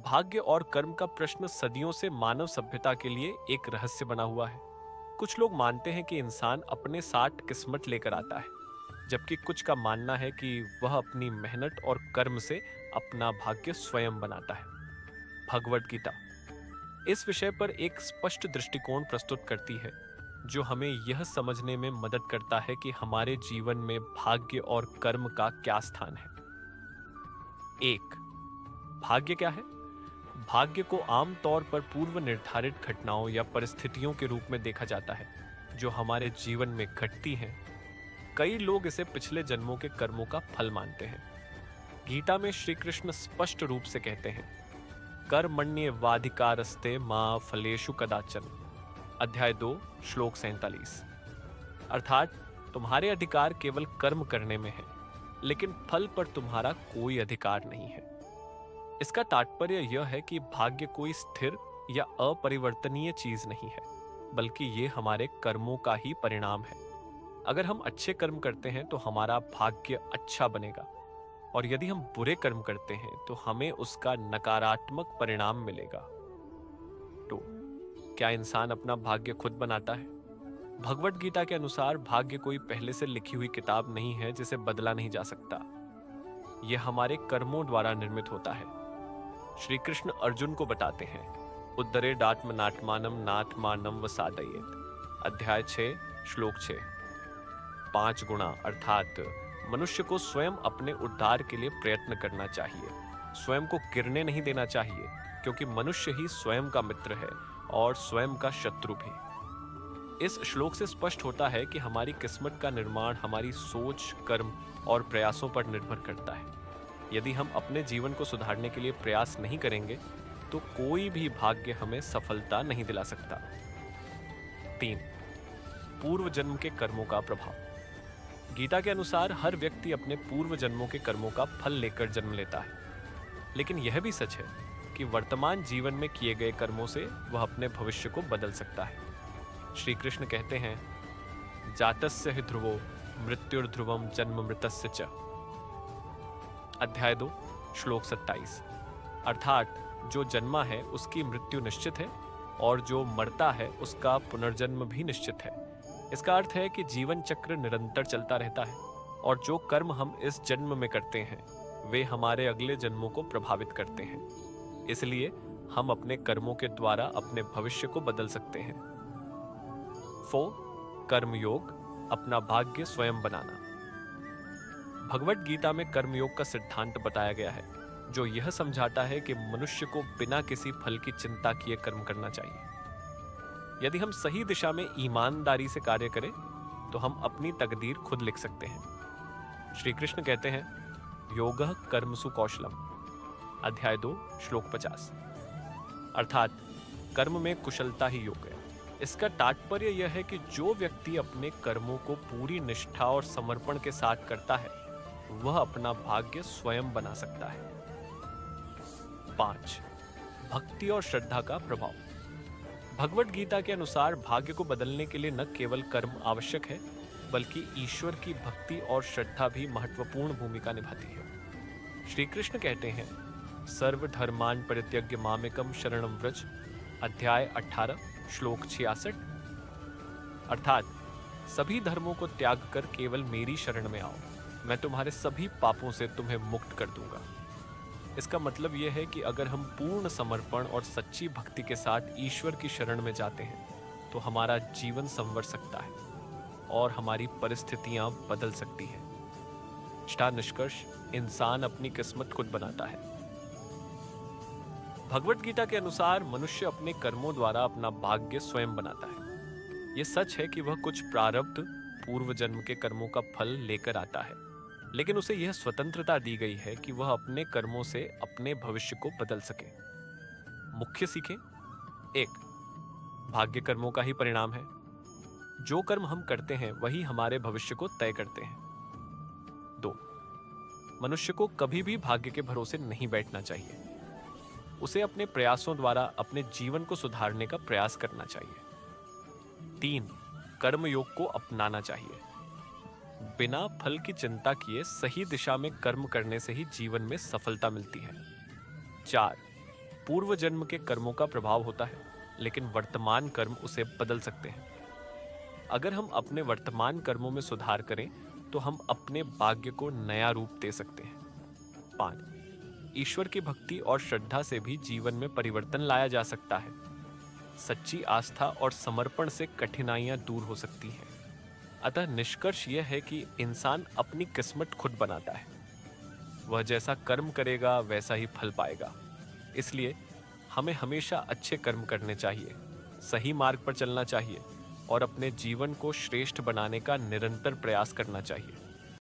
भाग्य और कर्म का प्रश्न सदियों से मानव सभ्यता के लिए एक रहस्य बना हुआ है। कुछ लोग मानते हैं कि इंसान अपने साथ किस्मत लेकर आता है, जबकि कुछ का मानना है कि वह अपनी मेहनत और कर्म से अपना भाग्य स्वयं बनाता है। भगवद गीता इस विषय पर एक स्पष्ट दृष्टिकोण प्रस्तुत करती है, जो हमें यह समझने में मदद करता है कि हमारे जीवन में भाग्य और कर्म का क्या स्थान है। एक, भाग्य क्या है? भाग्य को आमतौर पर पूर्व निर्धारित घटनाओं या परिस्थितियों के रूप में देखा जाता है, जो हमारे जीवन में घटती हैं। कई लोग इसे पिछले जन्मों के कर्मों का फल मानते हैं। गीता में श्री कृष्ण स्पष्ट रूप से कहते हैं, कर्मण्येवाधिकारस्ते मा फलेषु कदाचन। अध्याय 2 श्लोक 47। अर्थात तुम्हारे अधिकार केवल कर्म करने में है, लेकिन फल पर तुम्हारा कोई अधिकार नहीं है। इसका तात्पर्य यह है कि भाग्य कोई स्थिर या अपरिवर्तनीय चीज नहीं है, बल्कि ये हमारे कर्मों का ही परिणाम है। अगर हम अच्छे कर्म करते हैं तो हमारा भाग्य अच्छा बनेगा, और यदि हम बुरे कर्म करते हैं तो हमें उसका नकारात्मक परिणाम मिलेगा। तो क्या इंसान अपना भाग्य खुद बनाता है? भगवद गीता के अनुसार भाग्य कोई पहले से लिखी हुई किताब नहीं है जिसे बदला नहीं जा सकता। यह हमारे कर्मों द्वारा निर्मित होता है। श्री कृष्ण अर्जुन को बताते हैं, उद्धरेदात्मनात्मानं नात्मानं वसादयेत्। अध्याय 6 श्लोक 6। 5 गुणा अर्थात मनुष्य को स्वयं अपने उद्धार के लिए प्रयत्न करना चाहिए। स्वयं को गिरने नहीं देना चाहिए, क्योंकि मनुष्य ही स्वयं का मित्र है और स्वयं का शत्रु भी। इस श्लोक से स्पष्ट होता है कि हमारी किस्मत का निर्माण हमारी सोच, कर्म और प्रयासों पर निर्भर करता है। यदि हम अपने जीवन को सुधारने के लिए प्रयास नहीं करेंगे तो कोई भी भाग्य हमें सफलता नहीं दिला सकता। 3, पूर्व जन्म के कर्मों का प्रभाव। गीता के अनुसार हर व्यक्ति अपने पूर्व जन्मों के कर्मों का फल लेकर जन्म लेता है, लेकिन यह भी सच है कि वर्तमान जीवन में किए गए कर्मों से वह अपने भविष्य को बदल सकता है। श्री कृष्ण कहते हैं, जातस्य हि ध्रुवो मृत्युर्ध्रुवम जन्म मृतस्य च। अध्याय 2 श्लोक 27। अर्थात जो जन्मा है उसकी मृत्यु निश्चित है, और जो मरता है उसका पुनर्जन्म भी निश्चित है। इसका अर्थ है कि जीवन चक्र निरंतर चलता रहता है, और जो कर्म हम इस जन्म में करते हैं वे हमारे अगले जन्मों को प्रभावित करते हैं। इसलिए हम अपने कर्मों के द्वारा अपने भविष्य को बदल सकते हैं। 4, कर्मयोग, अपना भाग्य स्वयं बनाना। भगवद गीता में कर्मयोग का सिद्धांत बताया गया है, जो यह समझाता है कि मनुष्य को बिना किसी फल की चिंता किए कर्म करना चाहिए। यदि हम सही दिशा में ईमानदारी से कार्य करें तो हम अपनी तकदीर खुद लिख सकते हैं। श्री कृष्ण कहते हैं, योगः कर्मसु कौशलम। अध्याय 2 श्लोक 50। अर्थात कर्म में कुशलता ही योग है। इसका तात्पर्य यह है कि जो व्यक्ति अपने कर्मों को पूरी निष्ठा और समर्पण के साथ करता है वह अपना भाग्य स्वयं बना सकता है। 5, भक्ति और श्रद्धा का प्रभाव। भगवद गीता के अनुसार भाग्य को बदलने के लिए न केवल कर्म आवश्यक है, बल्कि ईश्वर की भक्ति और श्रद्धा भी महत्वपूर्ण भूमिका निभाती है। श्री कृष्ण कहते हैं, सर्वधर्मान् परित्यज्य मामेकं शरणं व्रज। अध्याय 18 श्लोक 66। अर्थात सभी धर्मों को त्याग कर केवल मेरी शरण में आओ, मैं तुम्हारे सभी पापों से तुम्हें मुक्त कर दूंगा। इसका मतलब यह है कि अगर हम पूर्ण समर्पण और सच्ची भक्ति के साथ ईश्वर की शरण में जाते हैं तो हमारा जीवन संवर सकता है और हमारी परिस्थितियां बदल सकती हैं। छठा निष्कर्ष, इंसान अपनी किस्मत खुद बनाता है। भगवद गीता के अनुसार मनुष्य अपने कर्मों द्वारा अपना भाग्य स्वयं बनाता है। यह सच है कि वह कुछ प्रारब्ध पूर्व जन्म के कर्मों का फल लेकर आता है, लेकिन उसे यह स्वतंत्रता दी गई है कि वह अपने कर्मों से अपने भविष्य को बदल सके। मुख्य सीखें। 1, भाग्य कर्मों का ही परिणाम है। जो कर्म हम करते हैं वही हमारे भविष्य को तय करते हैं। 2, मनुष्य को कभी भी भाग्य के भरोसे नहीं बैठना चाहिए। उसे अपने प्रयासों द्वारा अपने जीवन को सुधारने का प्रयास करना चाहिए। 3, कर्मयोग को अपनाना चाहिए। बिना फल की चिंता किए सही दिशा में कर्म करने से ही जीवन में सफलता मिलती है। 4, पूर्व जन्म के कर्मों का प्रभाव होता है, लेकिन वर्तमान कर्म उसे बदल सकते हैं। अगर हम अपने वर्तमान कर्मों में सुधार करें तो हम अपने भाग्य को नया रूप दे सकते हैं। 5. ईश्वर की भक्ति और श्रद्धा से भी जीवन में परिवर्तन लाया जा सकता है। सच्ची आस्था और समर्पण से कठिनाइयां दूर हो सकती हैं। अतः निष्कर्ष यह है कि इंसान अपनी किस्मत खुद बनाता है। वह जैसा कर्म करेगा वैसा ही फल पाएगा। इसलिए हमें हमेशा अच्छे कर्म करने चाहिए, सही मार्ग पर चलना चाहिए और अपने जीवन को श्रेष्ठ बनाने का निरंतर प्रयास करना चाहिए।